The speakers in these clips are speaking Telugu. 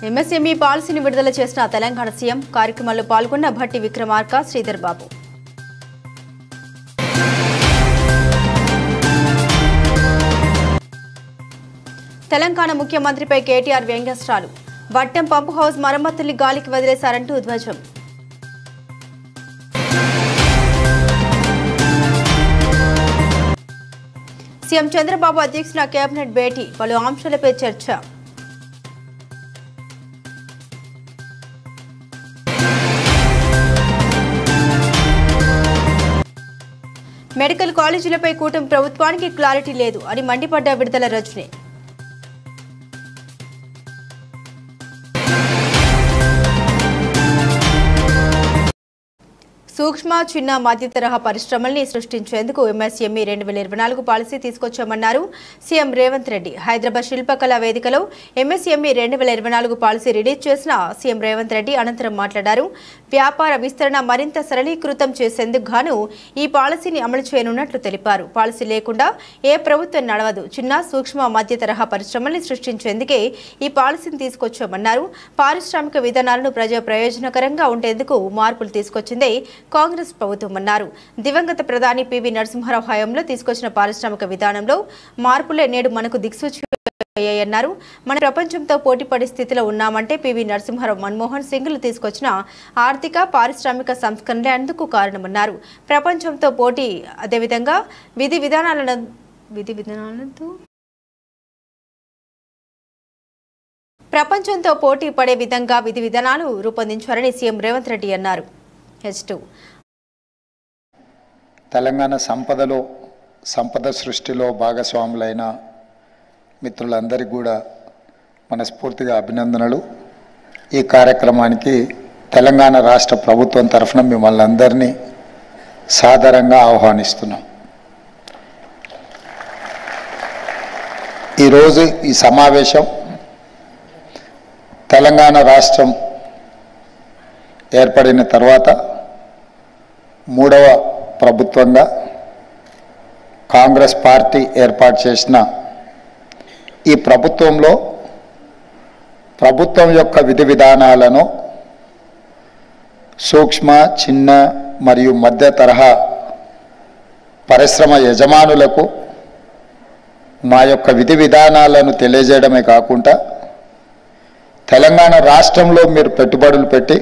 ఎంఎస్ఎంఈ పాలసీని విడుదల చేసిన తెలంగాణ సీఎం కార్యక్రమంలో పాల్గొన్న భట్టి విక్రమార్క శ్రీధర్ బాబు. తెలంగాణ ముఖ్యమంత్రిపై కేటీఆర్ వ్యంగ్యాస్త్రాలు. వట్టెం పంపు హౌస్ మరమ్మతుల్ని గాలికి వదిలేశారంటూ ధ్వజం. సీఎం చంద్రబాబు అధ్యక్షున కేబినెట్ భేటీ, పలు అంశాలపై చర్చ. మెడికల్ కాలేజీలపై కూటమి ప్రభుత్వానికి క్లారిటీ లేదు అని మండిపడ్డ విడుదల రజని. సూక్ష్మ చిన్న మధ్య తరహా పరిశ్రమల్ని సృష్టించేందుకు ఎంఎస్ఎంఈ 2024 పాలసీ తీసుకొచ్చామన్నారు సీఎం రేవంత్ రెడ్డి. హైదరాబాద్ శిల్పకళా వేదికలో ఎంఎస్ఎంఈ 2024 పాలసీ రిలీజ్ చేసిన సీఎం రేవంత్ రెడ్డి అనంతరం మాట్లాడారు. వ్యాపార విస్తరణ మరింత సరళీకృతం చేసేందుకు గాను ఈ పాలసీని అమలు చేయనున్నట్లు తెలిపారు. పాలసీ లేకుండా ఏ ప్రభుత్వం నడవదు. చిన్న సూక్ష్మ మధ్య తరహా పరిశ్రమల్ని సృష్టించేందుకే ఈ పాలసీని తీసుకొచ్చామన్నారు. పారిశ్రామిక విధానాలను ప్రజా ప్రయోజనకరంగా ఉండేందుకు మార్పులు తీసుకొచ్చిందే కాంగ్రెస్ ప్రభుత్వం అన్నారు. దివంగత ప్రధాని పివి నరసింహారావు హయాంలో తీసుకొచ్చిన పారిశ్రామిక విధానంలో మార్పులే నేడు మనకు దిక్సూచి అయ్యాయన్నారు. మన ప్రపంచంతో పోటీపడే స్థితిలో ఉన్నామంటే పివి నరసింహారావు, మన్మోహన్ సింగ్లు తీసుకొచ్చిన ఆర్థిక పారిశ్రామిక సంస్కరణలే అందుకు కారణమన్నారు. ప్రపంచంతో పోటీ అదేవిధంగా విధి విధానాలతో ప్రపంచంతో పోటీ పడే విధంగా విధి విధానాలు రూపొందించారని సీఎం రేవంత్ రెడ్డి అన్నారు. తెలంగాణ సంపద సృష్టిలో భాగస్వాములైన మిత్రులందరికీ కూడా మనస్ఫూర్తిగా అభినందనలు. ఈ కార్యక్రమానికి తెలంగాణ రాష్ట్ర ప్రభుత్వం తరఫున మిమ్మల్ని అందరినీ సాదరంగా ఆహ్వానిస్తున్నాం. ఈరోజు ఈ సమావేశం తెలంగాణ రాష్ట్రం ఏర్పడిన తర్వాత 3వ ప్రభుత్వంగా కాంగ్రెస్ పార్టీ ఏర్పాటు చేసిన ఈ ప్రభుత్వంలో ప్రభుత్వం యొక్క విధి విధానాలను సూక్ష్మ, చిన్న మరియు మధ్య తరహా పరిశ్రమ యజమానులకు మా యొక్క విధి విధానాలను తెలియజేయడమే కాకుండా తెలంగాణ రాష్ట్రంలో మీరు పెట్టుబడులు పెట్టి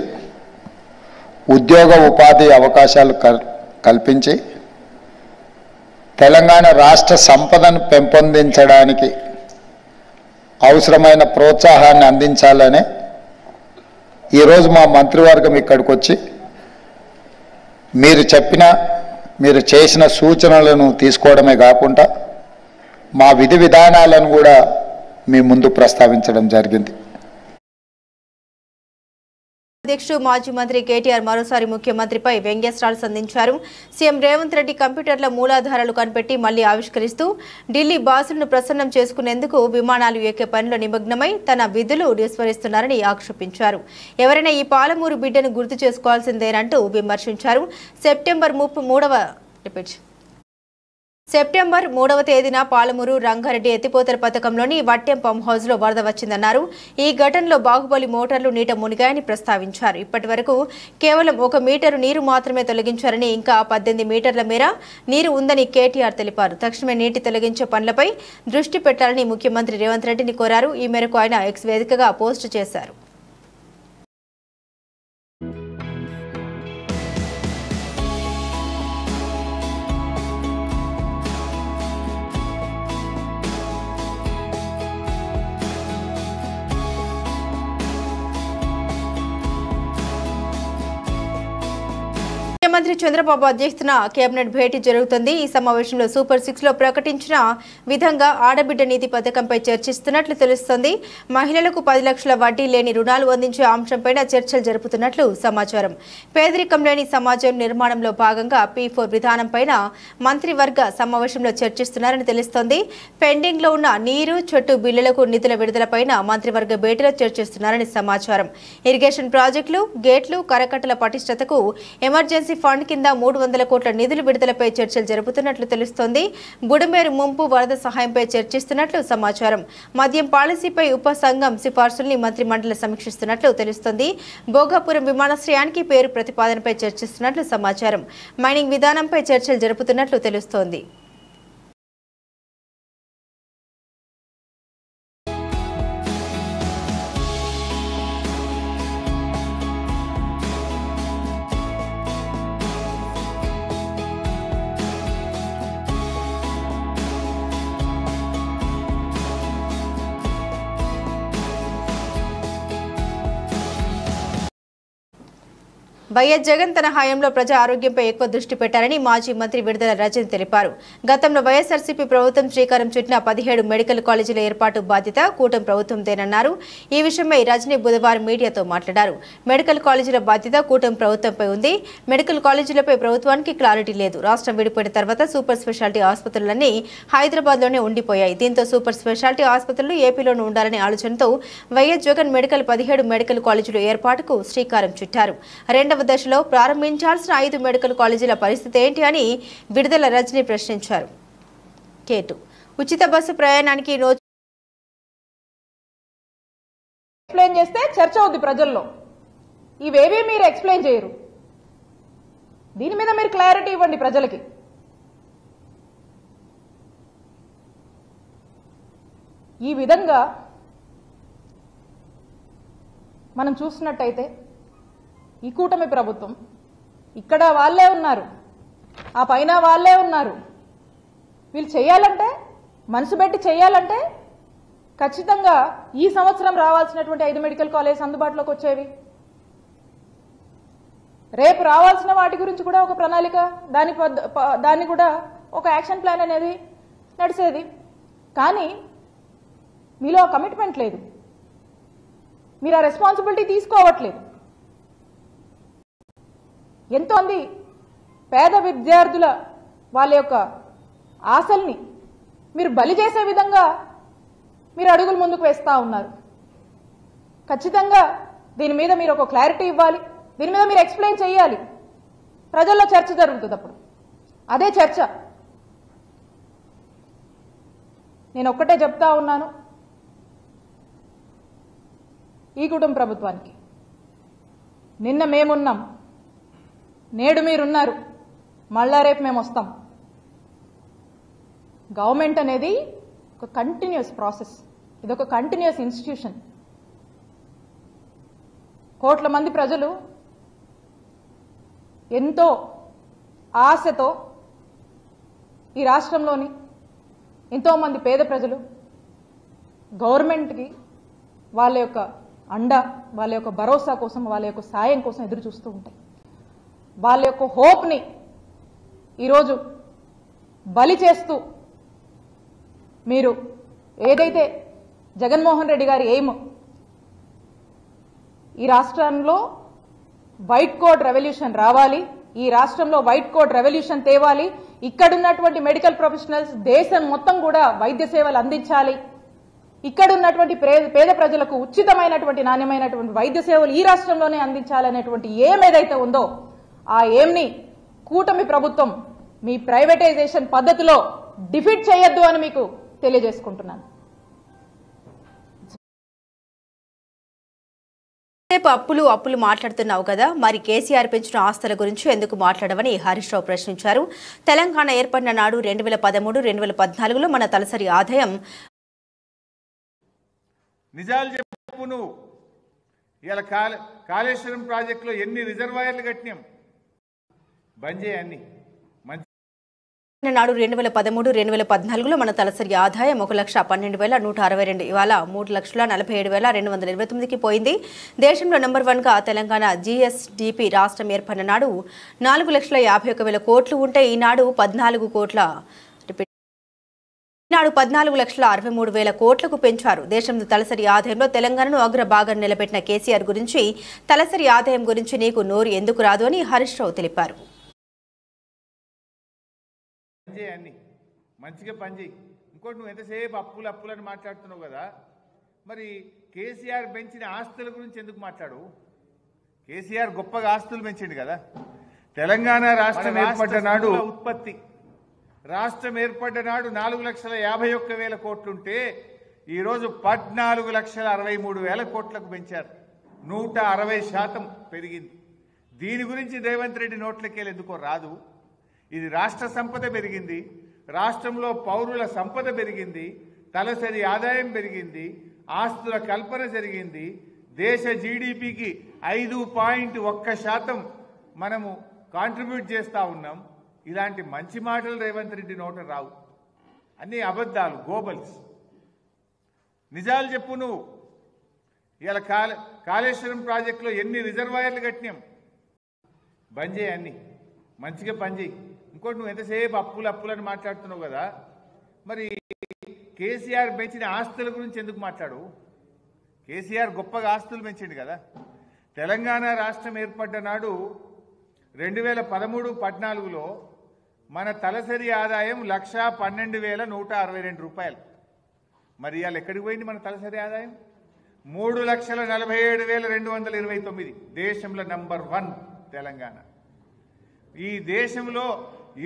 ఉద్యోగ ఉపాధి అవకాశాలు కల్పించి తెలంగాణ రాష్ట్ర సంపదను పెంపొందించడానికి అవసరమైన ప్రోత్సాహాన్ని అందించాలనే ఈరోజు మా మంత్రివర్గం ఇక్కడికి వచ్చి మీరు చేసిన సూచనలను తీసుకోవడమే కాకుండా మా విధి విధానాలను కూడా మీ ముందు ప్రస్తావించడం జరిగింది. అధ్యక్షుడు మాజీ మంత్రి కేటీఆర్ మరోసారి ముఖ్యమంత్రిపై వ్యంగ్యాస్త్రాలు సంధించారు. సీఎం రేవంత్ రెడ్డి కంప్యూటర్ల మూలాధారాలు కనిపెట్టి మళ్లీ ఆవిష్కరిస్తూ ఢిల్లీ బాసులను ప్రసన్నం చేసుకునేందుకు విమానాలు ఎక్కే పనిలో నిమగ్నమై తన విధులు విస్మరిస్తున్నారని ఆక్షేపించారు. ఎవరైనా ఈ పాలమూరు బిడ్డను గుర్తు చేసుకోవాల్సిందేనంటూ విమర్శించారు. సెప్టెంబర్ 3వ తేదీన పాలమూరు రంగారెడ్డి ఎత్తిపోతల పథకంలోని వట్టెం పంప్ హౌస్ లో వరద వచ్చిందన్నారు. ఈ ఘటనలో బాహుబలి మోటార్లు నీట మునిగాయని ప్రస్తావించారు. ఇప్పటి వరకు కేవలం 1 మీటరు నీరు మాత్రమే తొలగించారని, ఇంకా 18 మీటర్ల మేర నీరు ఉందని కేటీఆర్ తెలిపారు. తక్షణమే నీటి తొలగించే పనులపై దృష్టి పెట్టాలని ముఖ్యమంత్రి రేవంత్ రెడ్డిని కోరారు. ఈ మేరకు ఆయన ఎక్స్ వేదికగా పోస్టు చేశారు. ముఖ్యమంత్రి చంద్రబాబు అధ్యక్షతన కేబినెట్ భేటీ జరుగుతుంది. ఈ సమావేశంలో సూపర్ 6 లో ప్రకటించిన విధంగా ఆడబిడ్డ నీతి పథకంపై చర్చిస్తున్నట్లు తెలుస్తోంది. మహిళలకు 10 లక్షల వడ్డీ లేని రుణాలు అందించే అంశంపై చర్చలు జరుపుతున్నట్లు సమాచారం. పేదరికం లేని సమాజం నిర్మాణంలో భాగంగా P4 విధానంపై మంత్రివర్గ సమావేశంలో చర్చిస్తున్నారని తెలుస్తోంది. పెండింగ్ లో ఉన్న నీరు, చెట్టు బిల్లులకు నిధుల విడుదలపై మంత్రివర్గ భేటీలో చర్చిస్తున్నారని సమాచారం. ఇరిగేషన్ ప్రాజెక్టులు, గేట్లు, కరకట్టల పటిష్టతకు ఎమర్జెన్సీ ఫండ్ కింద 300 కోట్ల నిధులు విడుదలపై చర్చలు జరుపుతున్నట్లు తెలుస్తోంది. బుడమేరు ముంపు వరద సహాయంపై చర్చిస్తున్నట్లు సమాచారం. మద్యం పాలసీపై ఉప సంఘం సిఫార్సుల్ని మంత్రిమండలి సమీక్షిస్తున్నట్లు తెలుస్తోంది. భోగాపురం విమానాశ్రయానికి పేరు ప్రతిపాదనపై చర్చిస్తున్నట్లు సమాచారం. మైనింగ్ విధానంపై చర్చలు జరుపుతున్నట్లు తెలుస్తోంది. వైఎస్ జగన్ తన హయాంలో ప్రజా ఆరోగ్యంపై ఎక్కువ దృష్టి పెట్టారని మాజీ మంత్రి విడుదల రజని తెలిపారు. గతంలో వైఎస్ఆర్సీపీ ప్రభుత్వం శ్రీకారం చుట్టిన 17 మెడికల్ కాలేజీల ఏర్పాటు బాధ్యత కూటమి ప్రభుత్వందేనన్నారు. ఈ విషయమై రజని బుధవారం మీడియాతో మాట్లాడారు. మెడికల్ కాలేజీల బాధ్యత కూటమి ప్రభుత్వంపై ఉంది. మెడికల్ కాలేజీలపై ప్రభుత్వానికి క్లారిటీ లేదు. రాష్ట్రం విడిపోయిన తర్వాత సూపర్ స్పెషాలిటీ ఆసుపత్రులన్నీ హైదరాబాద్లోనే ఉండిపోయాయి. దీంతో సూపర్ స్పెషాలిటీ ఆసుపత్రులు ఏపీలోనే ఉండాలనే ఆలోచనతో వైఎస్ జగన్ 17 మెడికల్ కాలేజీల ఏర్పాటుకు శ్రీకారం చుట్టారు. రెండవ దశలో ప్రారంభించాల్సిన 5 మెడికల్ కాలేజీల పరిస్థితి ఏంటి అని విడుదల రజని ప్రశ్నించారు. కేటు ఉచిత బస్సు ప్రయాణానికి ఎక్స్ప్లెయిన్ చేస్తే చర్చ అవుద్ది ప్రజల్లో. ఇవేవి మీరు ఎక్స్ప్లెయిన్ చేయరు. దీని మీద మీరు క్లారిటీ ఇవ్వండి ప్రజలకి. ఈ విధంగా మనం చూసినట్టయితే ఈ కూటమి ప్రభుత్వం ఇక్కడ వాళ్ళే ఉన్నారు, ఆ పైన వాళ్ళే ఉన్నారు. వీళ్ళు చేయాలంటే మనసు పెట్టి చేయాలంటే ఖచ్చితంగా ఈ సంవత్సరం రావాల్సినటువంటి 5 మెడికల్ కాలేజ్ అందుబాటులోకి వచ్చేవి. రేపు రావాల్సిన వాటి గురించి కూడా ఒక ప్రణాళిక, దాన్ని కూడా ఒక యాక్షన్ ప్లాన్ అనేది నడిచేది. కానీ మీలో కమిట్మెంట్ లేదు, మీరు ఆ రెస్పాన్సిబిలిటీ తీసుకోవట్లేదు. ఎంతోమంది పేద విద్యార్థుల వాళ్ళ యొక్క ఆశల్ని మీరు బలి చేసే విధంగా మీరు అడుగులు ముందుకు వేస్తూ ఉన్నారు. ఖచ్చితంగా దీని మీద మీరు ఒక క్లారిటీ ఇవ్వాలి, దీని మీద మీరు ఎక్స్ప్లెయిన్ చేయాలి. ప్రజల్లో చర్చ జరుగుతుంది. అప్పుడు అదే చర్చ. నేను ఒక్కటే చెప్తా ఉన్నాను ఈ కుటుంబ ప్రభుత్వానికి, నిన్న మేమున్నాం, నేడు మీరున్నారు, మళ్ళా రేపు మేము వస్తాం. గవర్నమెంట్ అనేది ఒక కంటిన్యూస్ ప్రాసెస్, ఇదొక కంటిన్యూస్ ఇన్స్టిట్యూషన్. కోట్ల మంది ప్రజలు ఎంతో ఆశతో ఈ రాష్ట్రంలోని ఎంతో మంది పేద ప్రజలు గవర్నమెంట్కి వాళ్ళ యొక్క అండ, వాళ్ళ యొక్క భరోసా కోసం, వాళ్ళ యొక్క సాయం కోసం ఎదురు చూస్తూ ఉంటాయి. వాళ్ళ యొక్క హోప్ని ఈరోజు బలి చేస్తూ మీరు ఏదైతే జగన్మోహన్ రెడ్డి గారి ఎయిమ్ ఈ రాష్ట్రంలో వైట్ కోట్ రెవల్యూషన్ రావాలి, ఈ రాష్ట్రంలో వైట్ కోట్ రెవల్యూషన్ తేవాలి, ఇక్కడున్నటువంటి మెడికల్ ప్రొఫెషనల్స్ దేశం మొత్తం కూడా వైద్య సేవలు అందించాలి, ఇక్కడున్నటువంటి పేద ప్రజలకు ఉచితమైనటువంటి నాణ్యమైనటువంటి వైద్య సేవలు ఈ రాష్ట్రంలోనే అందించాలనేటువంటి ఏం ఏదైతే ఉందో ఆ ఏమ్ని కూటమి ప్రభుత్వం మీ ప్రైవేటైజేషన్ పద్ధతిలో డిఫీట్ చేయొద్దు అని మీకు తెలియజేసుకుంటున్నాను. అప్పులు మాట్లాడుతున్నావు కదా, మరి కేసీఆర్ పెంచిన ఆస్తుల గురించి ఎందుకు మాట్లాడవని హరీష్ రావు ప్రశ్నించారు. తెలంగాణ ఏర్పడిన నాడు 2013-2014లో మన తలసరి ఆదాయం నిజాలు చెప్పు. నువ్వు ఇలా కాళేశ్వరం ప్రాజెక్టులో ఎన్ని రిజర్వాయర్లు కట్టినాం, బంద్ చేయన్ని. నాడు 2013-2014లో మన తలసరి ఆదాయం 1,12,162, ఇవాళ 3,47,229కి పోయింది. దేశంలో నెంబర్ 1గా తెలంగాణ జీఎస్డీపీ రాష్ట్రం ఏర్పడిన నాడు 4,51,000 కోట్లు ఉంటే ఈనాడు 14,63,000 కోట్లకు పెంచారు. దేశంలో తలసరి ఆదాయంలో తెలంగాణను అగ్రభాగం నిలబెట్టిన కేసీఆర్ గురించి తలసరి ఆదాయం గురించి నీకు నోరు ఎందుకు రాదు అని హరీష్ రావు తెలిపారు. మంచిగా పనిచేయి. ఇంకోటి, నువ్వు ఎంతసేపు అప్పులని మాట్లాడుతున్నావు కదా, మరి కేసీఆర్ పెంచిన ఆస్తుల గురించి ఎందుకు మాట్లాడు? కేసీఆర్ గొప్పగా ఆస్తులు పెంచిండు కదా. తెలంగాణ రాష్ట్రం ఏర్పడ్డ నాడు ఉత్పత్తి రాష్ట్రం ఏర్పడ్డ నాడు 4,51,000 కోట్లుంటే ఈరోజు 14,63,000 కోట్లకు పెంచారు. 160% పెరిగింది. దీని గురించి రేవంత్ రెడ్డి నోట్లకెళ్ళి ఎందుకో రాదు. ఇది రాష్ట్ర సంపద పెరిగింది, రాష్ట్రంలో పౌరుల సంపద పెరిగింది, తలసరి ఆదాయం పెరిగింది, ఆస్తుల కల్పన జరిగింది, దేశ జీడిపికి 5.1% మనము కాంట్రిబ్యూట్ చేస్తూ ఉన్నాం. ఇలాంటి మంచి మాటలు రేవంత్ రెడ్డి నోట రావు. అన్ని అబద్ధాలు, గోబల్స్. నిజాలు చెప్పు నువ్వు. ఇలా కాళేశ్వరం ప్రాజెక్టులో ఎన్ని రిజర్వాయర్లు కట్టినాం. బంద్ చేయి, అన్ని మంచిగా పని చేయి. ఇంకోటి, నువ్వు ఎంతసేపు అప్పులని మాట్లాడుతున్నావు కదా, మరి కేసీఆర్ పెంచిన ఆస్తుల గురించి ఎందుకు మాట్లాడు? కేసీఆర్ గొప్పగా ఆస్తులు పెంచిండు కదా. తెలంగాణ రాష్ట్రం ఏర్పడ్డ నాడు 2013-14లో మన తలసరి ఆదాయం 1,12,162 రూపాయలు. మరి ఇవాళ ఎక్కడికి పోయింది మన తలసరి ఆదాయం? 3,47,229. దేశంలో నంబర్ 1 తెలంగాణ. ఈ దేశంలో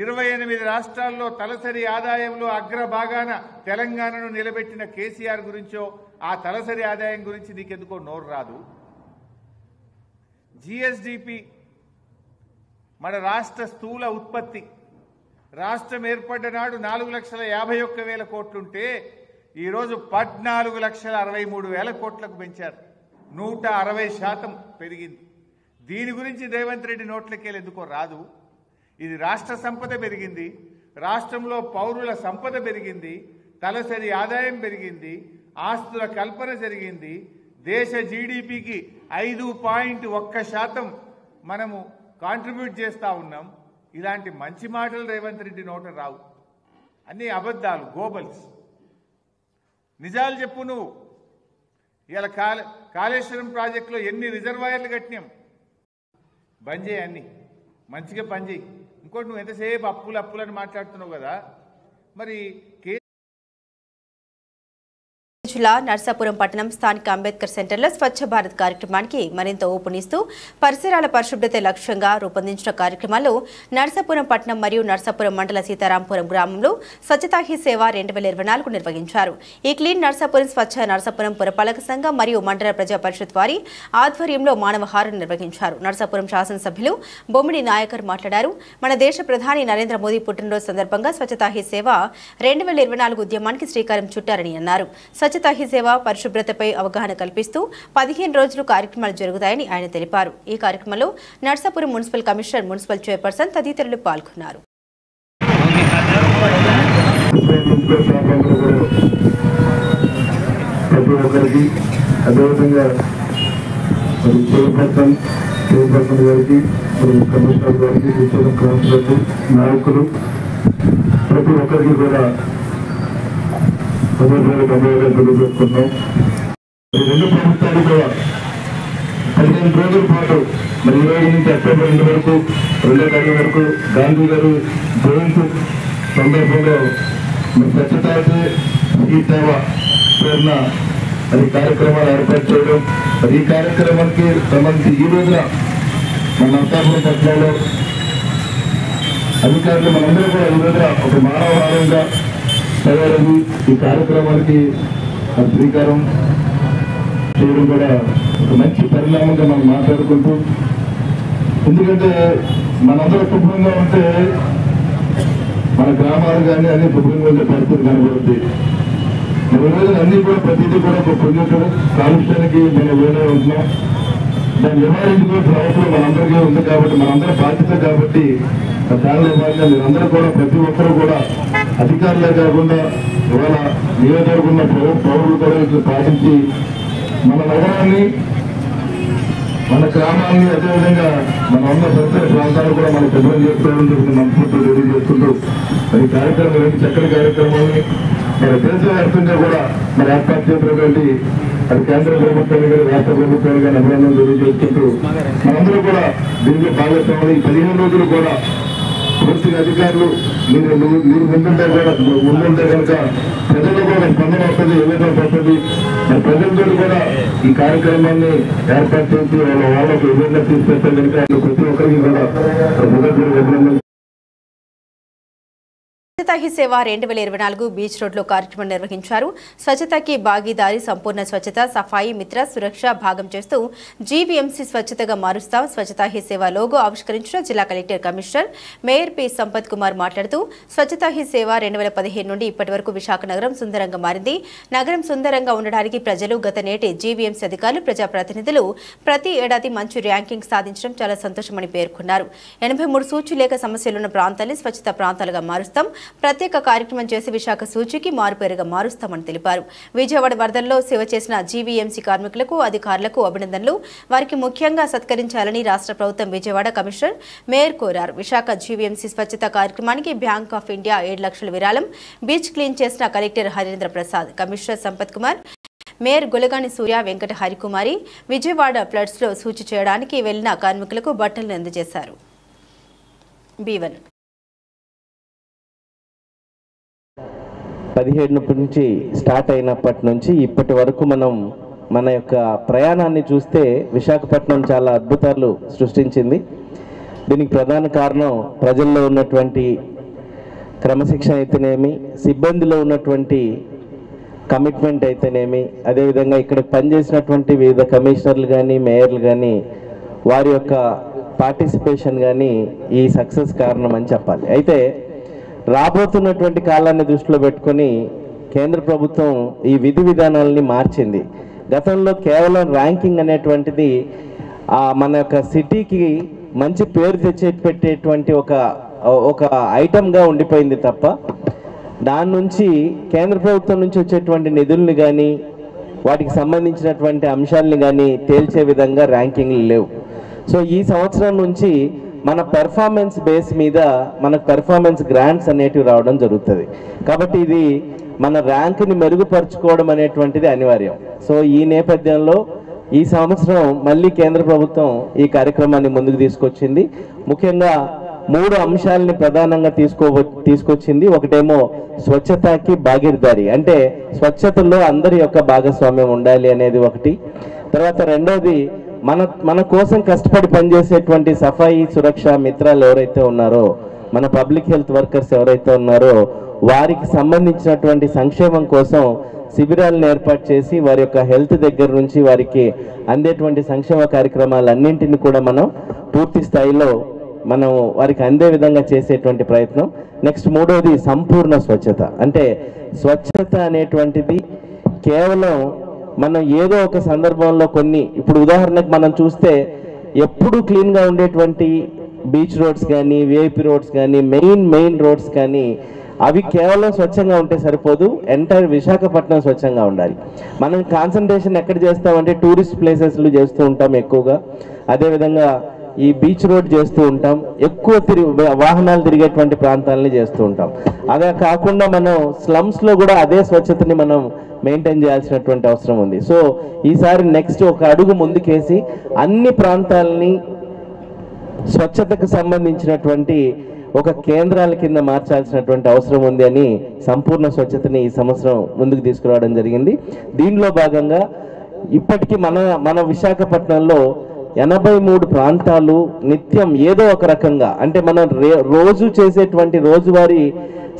28 రాష్ట్రాల్లో తలసరి ఆదాయంలో అగ్రభాగాన తెలంగాణను నిలబెట్టిన కేసీఆర్ గురించో ఆ తలసరి ఆదాయం గురించి నీకెందుకో నోరు రాదు. జిఎస్డిపి మన రాష్ట్ర స్థూల ఉత్పత్తి రాష్ట్రం ఏర్పడ్డ నాడు 4,51,000 కోట్లుంటే ఈరోజు 14,63,000 కోట్లకు పెంచారు. 160% పెరిగింది. దీని గురించి రేవంత్ రెడ్డి నోట్లకెళ్ళి ఎందుకో రాదు. ఇది రాష్ట్ర సంపద పెరిగింది, రాష్ట్రంలో పౌరుల సంపద పెరిగింది, తలసరి ఆదాయం పెరిగింది, ఆస్తుల కల్పన జరిగింది, దేశ జీడిపికి 5.1% మనము కాంట్రిబ్యూట్ చేస్తూ ఉన్నాం. ఇలాంటి మంచి మాటలు రేవంత్ రెడ్డి నోట రావు. అన్ని అబద్ధాలు, గోబల్స్. నిజాలు చెప్పు నువ్వు. ఇలా కాళేశ్వరం ప్రాజెక్టులో ఎన్ని రిజర్వాయర్లు కట్టినాం. బంద్ చేయి, అన్ని మంచిగా పని చేయి. ఇంకోటి, నువ్వు ఎంతసేపు అప్పులని మాట్లాడుతున్నావు కదా, మరి జిల్లా నర్సాపురం పట్టణం స్థానిక అంబేద్కర్ సెంటర్లో స్వచ్ఛ భారత్ కార్యక్రమానికి మరింత ఊపునిస్తూ పరిసరాల పరిశుభ్రత లక్ష్యంగా రూపొందించిన కార్యక్రమాల్లో నర్సాపురం పట్టణం మరియు నర్సాపురం మండల సీతారాంపురం గ్రామంలో స్వచ్ఛతా హీ సేవ 2024 నిర్వహించారు. ఈ క్లీన్ నర్సాపురం స్వచ్ఛ నర్సాపురం పురపాలక సంఘం మరియు మండల ప్రజా పరిషత్ వారి ఆధ్వర్యంలో మానవహారం నిర్వహించారు. నర్సాపురం శాసనసభ్యులు బొమ్మిడి నాయకర్ మాట్లాడారు. మన దేశ ప్రధాని నరేంద్ర మోదీ పుట్టినరోజు సందర్భంగా స్వచ్ఛతా హీ సేవ 2024 ఉద్యమానికి శ్రీకారం చుట్టారని అన్నారు. స్వచ్ఛతా హీ సేవ పరిశుభ్రతపై అవగాహన కల్పిస్తూ 15 రోజులు కార్యక్రమాలు జరుగుతాయని ఆయన తెలిపారు. ఈ కార్యక్రమంలో Narsapuram municipal commissioner, municipal chairperson తదితరులు పాల్గొన్నారు. ప్రతి ఒక్కరికి కూడా తెలియజేస్తున్నాం. ఈ రెండు ప్రభుత్వాలు కూడా 15 రోజుల పాటు మరి 20 నుంచి అక్టోబర్ 2 వరకు 2వ తారీఖు వరకు గాంధీ గారు జయంతి సందర్భంలో మరి స్వచ్ఛతా హీ సేవ పేరున అది కార్యక్రమాలు ఏర్పాటు చేయడం. మరి ఈ కార్యక్రమానికి సంబంధించి ఈ రోజున మన నర్సాపురం పట్టణంలో అధికారులు మనందరూ కూడా ఈ రోజున ఒక మానవహారంగా తయారయ్యి ఈ కార్యక్రమానికి శ్రీకారం చేయడం కూడా ఒక మంచి పరిణామంగా మనం మాట్లాడుకుంటూ, ఎందుకంటే మనందరూ శుభ్రంగా ఉంటే మన గ్రామాలు కానీ అన్ని శుభ్రంగా ఉండే పరిస్థితి కనబడుతుంది. మన రోజులు అన్ని కూడా ప్రతిదీ కూడా ఒక పొల్యూషన్ కాలుష్యానికి మనం వేరే ఉంటున్నాం. దాన్ని నివారించుకునే అవసరం మనందరికీ ఉంది కాబట్టి మనందరూ బాధ్యత కాబట్టి దానిలో భాగంగా మీరందరూ కూడా ప్రతి ఒక్కరూ కూడా అధికారులే కాకుండా ఇవాళ నియోజకవర్గంలో పౌరులు కూడా ఇట్లా పాటించి మన నగరాన్ని, మన గ్రామాన్ని, అదేవిధంగా మన ఉన్న పరిసర ప్రాంతాలు కూడా మనం శుభ్రం చేసుకోవాలని చెప్పి మనస్ఫూర్తిగా తెలియజేసుకుంటూ మరి కార్యక్రమం చక్కటి కార్యక్రమాన్ని మరి దేశవ్యాప్తంగా కూడా మరి ఏర్పాటు చేసినటువంటి అది కేంద్ర ప్రభుత్వాన్ని కానీ రాష్ట్ర ప్రభుత్వాన్ని కానీ అభినందనలు తెలియజేసుకుంటూ మనందరూ కూడా దీంట్లో భాగస్వాములు. ఈ 15 రోజులు కూడా పూర్తిగా అధికారులు మీరు ముందుంటే కనుక ప్రజల్లో కూడా స్పందన వస్తుంది, ఎన్నికలు వస్తుంది. మరి ప్రజలతో కూడా ఈ కార్యక్రమాన్ని ఏర్పాటు చేసి వాళ్ళకు ఎదురుగా తీసుకొస్తే కనుక ప్రతి ఒక్కరికి కూడా అభినందనలు. స్వచ్ఛతా హీ సేవ 2024 బీచ్ రోడ్లో కార్యక్రమం నిర్వహించారు. స్వచ్ఛతకి భాగీదారి, సంపూర్ణ స్వచ్ఛత, సఫాయి మిత్ర, సురక్ష భాగం చేస్తూ జీవీఎంసీ స్వచ్ఛతగా మారుస్తాం. స్వచ్ఛతా హీ సేవ లోగో ఆవిష్కరించిన జిల్లా collector commissioner mayor P Sampath Kumar మాట్లాడుతూ స్వచ్ఛతా హీ సేవ 2015 నుండి ఇప్పటి వరకు విశాఖ నగరం సుందరంగా మారింది. నగరం సుందరంగా ఉండడానికి ప్రజలు, గత నేటి జీవీఎంసీ అధికారులు, ప్రజాప్రతినిధులు ప్రతి ఏడాది మంచి ర్యాంకింగ్ సాధించడం చాలా సంతోషమని పేర్కొన్నారు. 83 సూచిలేఖ సమస్యలున్న ప్రాంతాన్ని స్వచ్ఛత ప్రాంతాలుగా మారుస్తాం. ప్రత్యేక కార్యక్రమం చేసి విశాఖ సూచికి మారుపేరుగా మారుస్తామని తెలిపారు. విజయవాడ వరదల్లో సేవ చేసిన జీవీఎంసీ కార్మికులకు, అధికారులకు అభినందనలు. వారికి ముఖ్యంగా సత్కరించాలని రాష్ట్ర ప్రభుత్వం విజయవాడ కమిషనర్ మేయర్ కోరారు. విశాఖ జీవీఎంసీ స్వచ్ఛత కార్యక్రమానికి బ్యాంక్ ఆఫ్ ఇండియా 7 లక్షల విరాళం. బీచ్ క్లీన్ చేసిన collector Harindra Prasad, commissioner Sampath Kumar, mayor Gulagani Surya, Venkata Harikumari Vijayawada floods లో సూచి చేయడానికి వెళ్లిన కార్మికులకు బట్టలను అందజేశారు. B1 17 నుంచి స్టార్ట్ అయినప్పటి నుంచి ఇప్పటి వరకు మనం మన యొక్క ప్రయాణాన్ని చూస్తే విశాఖపట్నం చాలా అద్భుతాలు సృష్టించింది. దీనికి ప్రధాన కారణం ప్రజల్లో ఉన్నటువంటి క్రమశిక్షణ అయితేనేమి, సిబ్బందిలో ఉన్నటువంటి కమిట్మెంట్ అయితేనేమి, అదేవిధంగా ఇక్కడ పనిచేసినటువంటి వివిధ కమిషనర్లు కానీ, మేయర్లు కానీ, వారి యొక్క పార్టిసిపేషన్ కానీ ఈ సక్సెస్ కారణం అని చెప్పాలి. అయితే రాబోతున్నటువంటి కాలాన్ని దృష్టిలో పెట్టుకొని కేంద్ర ప్రభుత్వం ఈ విధి విధానాలని మార్చింది. గతంలో కేవలం ర్యాంకింగ్ అనేటువంటిది మన యొక్క సిటీకి మంచి పేరు పెట్టేటువంటి ఒక ఐటమ్గా ఉండిపోయింది తప్ప, దాని నుంచి కేంద్ర ప్రభుత్వం నుంచి వచ్చేటువంటి నిధుల్ని కానీ, వాటికి సంబంధించినటువంటి అంశాలని కానీ తేల్చే విధంగా ర్యాంకింగ్లు లేవు. సో ఈ సంవత్సరం నుంచి మన పెర్ఫార్మెన్స్ బేస్ మీద మనకు పెర్ఫార్మెన్స్ గ్రాంట్స్ అనేటివి రావడం జరుగుతుంది. కాబట్టి ఇది మన ర్యాంక్ని మెరుగుపరుచుకోవడం అనేటువంటిది అనివార్యం. సో ఈ నేపథ్యంలో ఈ సంవత్సరం మళ్ళీ కేంద్ర ప్రభుత్వం ఈ కార్యక్రమాన్ని ముందుకు తీసుకొచ్చింది. ముఖ్యంగా 3 అంశాలని ప్రధానంగా తీసుకొచ్చింది. ఒకటేమో స్వచ్ఛతకి భాగీదారి, అంటే స్వచ్ఛతలో అందరి యొక్క భాగస్వామ్యం ఉండాలి అనేది ఒకటి. తర్వాత రెండోది మన కోసం కష్టపడి పనిచేసేటువంటి సఫాయి, సురక్ష మిత్రాలు ఎవరైతే ఉన్నారో, మన పబ్లిక్ హెల్త్ వర్కర్స్ ఎవరైతే ఉన్నారో, వారికి సంబంధించినటువంటి సంక్షేమం కోసం శిబిరాలను ఏర్పాటు చేసి వారి యొక్క హెల్త్ దగ్గర నుంచి వారికి అందేటువంటి సంక్షేమ కార్యక్రమాలన్నింటినీ కూడా మనం పూర్తి స్థాయిలో మనం వారికి అందే విధంగా చేసేటువంటి ప్రయత్నం. నెక్స్ట్ మూడవది సంపూర్ణ స్వచ్ఛత. అంటే స్వచ్ఛత అనేటువంటిది కేవలం మనం ఏదో ఒక సందర్భంలో ఇప్పుడు ఉదాహరణకు మనం చూస్తే ఎప్పుడు క్లీన్గా ఉండేటువంటి బీచ్ రోడ్స్ కానీ, విఐపి రోడ్స్ కానీ, మెయిన్ రోడ్స్ కానీ, అవి కేవలం స్వచ్ఛంగా ఉంటే సరిపోదు, ఎంటైర్ విశాఖపట్నం స్వచ్ఛంగా ఉండాలి. మనం కాన్సన్ట్రేషన్ ఎక్కడ చేస్తామంటే టూరిస్ట్ ప్లేసెస్లు చేస్తూ ఉంటాం ఎక్కువగా, అదేవిధంగా ఈ బీచ్ రోడ్ చేస్తూ ఉంటాం, ఎక్కువ వాహనాలు తిరిగేటువంటి ప్రాంతాలని చేస్తూ ఉంటాం. అదే కాకుండా మనం స్లమ్స్లో కూడా అదే స్వచ్ఛతని మనం మెయింటైన్ చేయాల్సినటువంటి అవసరం ఉంది. సో ఈసారి నెక్స్ట్ ఒక అడుగు ముందుకేసి అన్ని ప్రాంతాలని స్వచ్ఛతకు సంబంధించినటువంటి ఒక కేంద్రాల కింద మార్చాల్సినటువంటి అవసరం ఉంది అని సంపూర్ణ స్వచ్ఛతని ఈ సంవత్సరం ముందుకు తీసుకురావడం జరిగింది. దీనిలో భాగంగా ఇప్పటికీ మన విశాఖపట్నంలో 83 ప్రాంతాలు నిత్యం ఏదో ఒక రకంగా, అంటే మనం రోజు చేసేటువంటి రోజువారీ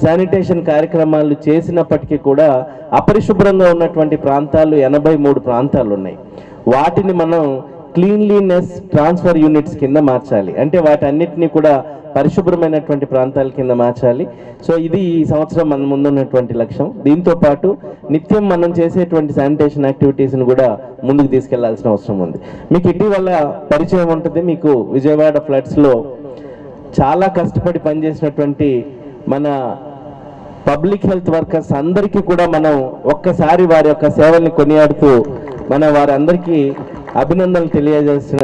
శానిటేషన్ కార్యక్రమాలు చేసినప్పటికీ కూడా అపరిశుభ్రంగా ఉన్నటువంటి ప్రాంతాలు 83 ప్రాంతాలు ఉన్నాయి. వాటిని మనం క్లీన్లీనెస్ ట్రాన్స్ఫర్ యూనిట్స్ కింద మార్చాలి. అంటే వాటన్నిటినీ కూడా పరిశుభ్రమైనటువంటి ప్రాంతాల కింద మార్చాలి. సో ఇది ఈ సంవత్సరం మన ముందున్నటువంటి లక్ష్యం. దీంతో పాటు నిత్యం మనం చేసేటువంటి శానిటేషన్ యాక్టివిటీస్ని కూడా ముందుకు తీసుకెళ్లాల్సిన అవసరం ఉంది. మీకు ఇటీవల పరిచయం ఉంటుంది, మీకు విజయవాడ ఫ్లడ్స్లో చాలా కష్టపడి పనిచేసినటువంటి మన పబ్లిక్ హెల్త్ వర్కర్స్ అందరికీ కూడా మనం ఒక్కసారి వారి యొక్క సేవల్ని కొనియాడుతూ వారందరికీ అభినందనలు తెలియజేసిన.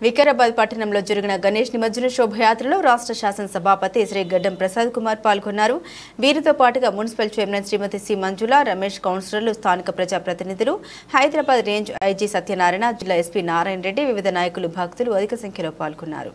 వికారాబాద్ పట్టణంలో జరిగిన గణేష్ నిమజ్జన శోభయాత్రలో రాష్ట్ర శాసనసభాపతి శ్రీ గడ్డం ప్రసాద్ కుమార్ పాల్గొన్నారు. వీరితో పాటుగా మున్సిపల్ చైర్మన్ శ్రీమతి సి మంజుల, రమేష్, కౌన్సిలర్లు, స్థానిక ప్రజాప్రతినిధులు, హైదరాబాద్ రేంజ్ ఐజీ సత్యనారాయణ, జిల్లా ఎస్పీ నారాయణ రెడ్డి, వివిధ నాయకులు, భక్తులు అధిక సంఖ్యలో పాల్గొన్నారు.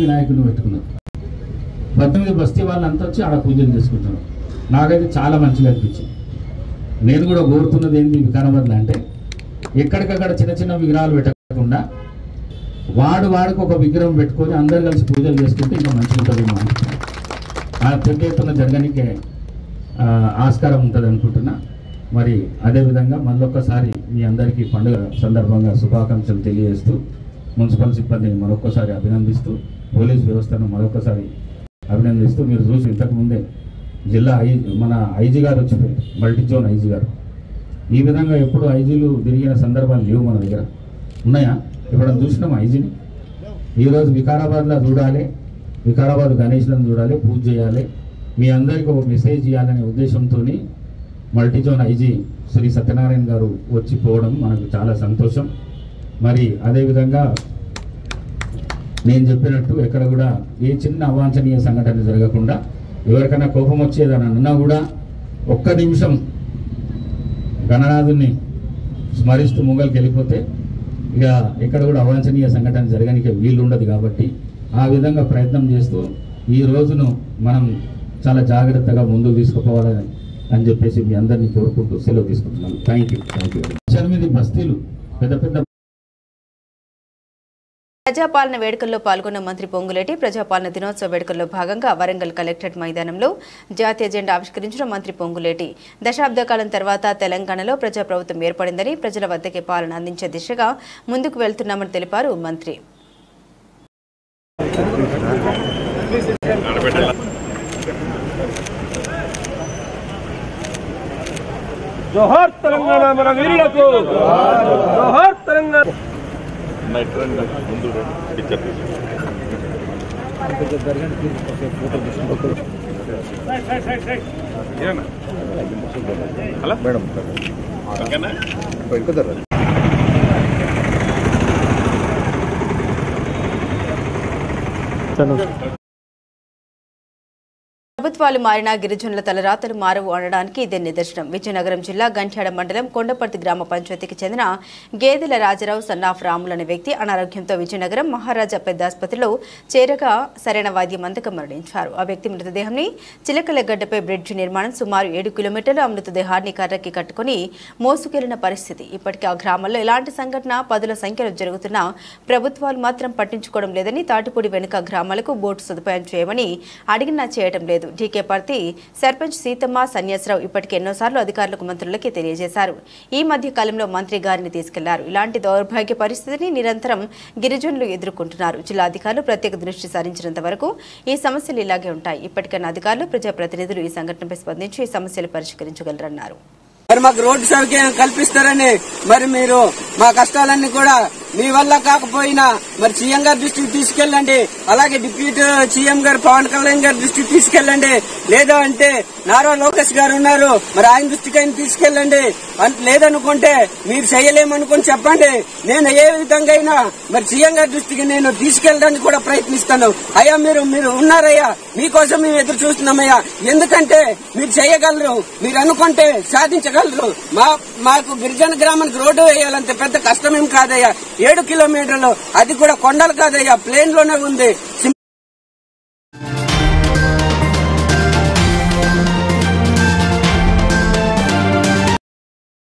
వినాయకుడిని పెట్టుకున్నారు. 18 బస్తీ వాళ్ళంతా వచ్చి ఆడ పూజలు చేసుకుంటున్నారు. నాకైతే చాలా మంచిగా అనిపించింది. నేను కూడా కోరుతున్నది ఏంటి వికారాబాద్లో అంటే ఎక్కడికక్కడ చిన్న చిన్న విగ్రహాలు పెట్టకుండా వాడికి ఒక విగ్రహం పెట్టుకొని అందరు కలిసి పూజలు చేసుకుంటే ఇంకా మంచిగా ఉంటుంది. పెద్ద ఎత్తున జరగనికే ఆస్కారం ఉంటుంది అనుకుంటున్నా. మరి అదేవిధంగా మళ్ళొక్కసారి మీ అందరికీ పండుగ సందర్భంగా శుభాకాంక్షలు తెలియజేస్తూ మున్సిపల్ సిబ్బందిని మరొకసారి అభినందిస్తూ పోలీస్ వ్యవస్థను మరొకసారి అభినందిస్తూ మీరు చూసి ఇంతకుముందే జిల్లా మన ఐజీ గారు వచ్చిపోయారు, మల్టీ జోన్ ఐజీ గారు. ఈ విధంగా ఎప్పుడు ఐజీలు తిరిగిన సందర్భాలు లేవు మన దగ్గర. ఉన్నాయా? ఎప్పుడైనా చూసినాం ఐజీని? ఈరోజు వికారాబాద్లో చూడాలి, వికారాబాద్ గణేష్లను చూడాలి, పూజ చేయాలి, మీ అందరికీ ఒక మెసేజ్ ఇవ్వాలనే ఉద్దేశంతో multi zone IG Shri Satyanarayana garu వచ్చిపోవడం మనకు చాలా సంతోషం. మరి అదేవిధంగా నేను చెప్పినట్టు ఎక్కడ కూడా ఏ చిన్న అవాంఛనీయ సంఘటన జరగకుండా ఎవరికైనా కోపం వచ్చేదని అన్నా కూడా ఒక్క నిమిషం గణనాథుని స్మరిస్తూ ముంగల్కి వెళ్ళిపోతే ఇక ఎక్కడ కూడా అవాంఛనీయ సంఘటన జరగడానికి వీలు ఉండదు. కాబట్టి ఆ విధంగా ప్రయత్నం చేస్తూ ఈ రోజును మనం చాలా జాగ్రత్తగా ముందుకు తీసుకుపోవాలని అని చెప్పేసి మీ అందరినీ కోరుకుంటూ సెలవు తీసుకుంటున్నాను. Thank you. 8 బస్తీలు పెద్ద పెద్ద ప్రజాపాలన వేడుకల్లో పాల్గొన్న మంత్రి పొంగులేటి ప్రజాపాలన దినోత్సవ వేడుకల్లో భాగంగా వరంగల్ కలెక్టరేట్ మైదానంలో జాతీయ జెండా ఆవిష్కరించిన మంత్రి పొంగులేటి దశాబ్ద కాలం తర్వాత తెలంగాణలో ప్రజాప్రభుత్వం ఏర్పడిందని ప్రజల వద్దకే పాలన అందించే దిశగా ముందుకు వెళ్తున్నామని తెలిపారు మంత్రి. జోహార్ తెలంగాణ మన వీరులకు, జోహార్ తెలంగాణ. ప్రభుత్వాలు మారినా గిరిజనుల తలరాతలు మారవు అనడానికి ఇదే నిదర్శనం. విజయనగరం జిల్లా గంట్యాడ మండలం కొండపర్తి గ్రామ పంచాయతీకి చెందిన గేదెల రాజారావు సన్నాఫ్ రాములు అనే వ్యక్తి అనారోగ్యంతో విజయనగరం మహారాజా పెద్ద ఆసుపత్రిలో చేరగా సరైన వైద్యం అందక మరణించారు. ఆ వ్యక్తి మృతదేహాన్ని చిలకలగడ్డపై బ్రిడ్జి నిర్మాణం సుమారు 7 కిలోమీటర్లు ఆ మృతదేహాన్ని కర్రకి కట్టుకుని మోసుకెళ్లిన పరిస్థితి. ఇప్పటికీ ఆ గ్రామంలో ఎలాంటి సంఘటన పదుల సంఖ్యలో జరుగుతున్నా ప్రభుత్వాలు మాత్రం పట్టించుకోవడం లేదని, తాటిపూడి వెనుక గ్రామాలకు బోటు సదుపాయం చేయమని అడిగినా చేయడం లేదు. టీకేపర్తి సర్పంచ్ సీతమ్మ సన్యాసరావు ఇప్పటికే ఎన్నోసార్లు అధికారులకు మంత్రులకి తెలియజేశారు. ఈ మధ్య కాలంలో మంత్రి గారిని తీసుకెళ్లారు. ఇలాంటి దౌర్భాగ్య పరిస్థితిని నిరంతరం గిరిజనులు ఎదుర్కొంటున్నారు. జిల్లా అధికారులు ప్రత్యేక దృష్టి సారించినంత వరకు ఈ సమస్యలు ఇలాగే ఉంటాయి. ఇప్పటికైనా అధికారులు ప్రజాప్రతినిధులు ఈ సంఘటనపై స్పందించి ఈ సమస్యలు పరిష్కరించగలరన్నారు. మరి మాకు రోడ్డు సౌకర్యం కల్పిస్తారని మరి మీరు మా కష్టాలన్నీ కూడా మీ వల్ల కాకపోయినా మరి సీఎం గారి దృష్టికి తీసుకెళ్ళండి. అలాగే డిప్యూటీ సీఎం గారు పవన్ కళ్యాణ్ గారి దృష్టికి తీసుకెళ్ళండి. లేదా అంటే నారా లోకేష్ గారు ఉన్నారు, మరి ఆయన దృష్టికి ఆయన తీసుకెళ్ళండి. లేదనుకుంటే మీరు చేయలేమనుకుని చెప్పండి. నేను ఏ విధంగా అయినా మరి సీఎం గారి దృష్టికి నేను తీసుకెళ్ళడానికి కూడా ప్రయత్నిస్తాను. అయ్యా మీరు ఉన్నారయ్యా, మీకోసం మేము ఎదురు చూస్తున్నామయ్యా. ఎందుకంటే మీరు చేయగలరు, మీరు అనుకుంటే సాధించగలరు. మాకు గిరిజన గ్రామానికి రోడ్డు వేయాలంటే పెద్ద కష్టమేం కాదయ్యా. 7 కిలోమీటర్లు, అది కూడా కొండలు కాదయ్యా, ప్లేన్ లోనే ఉంది.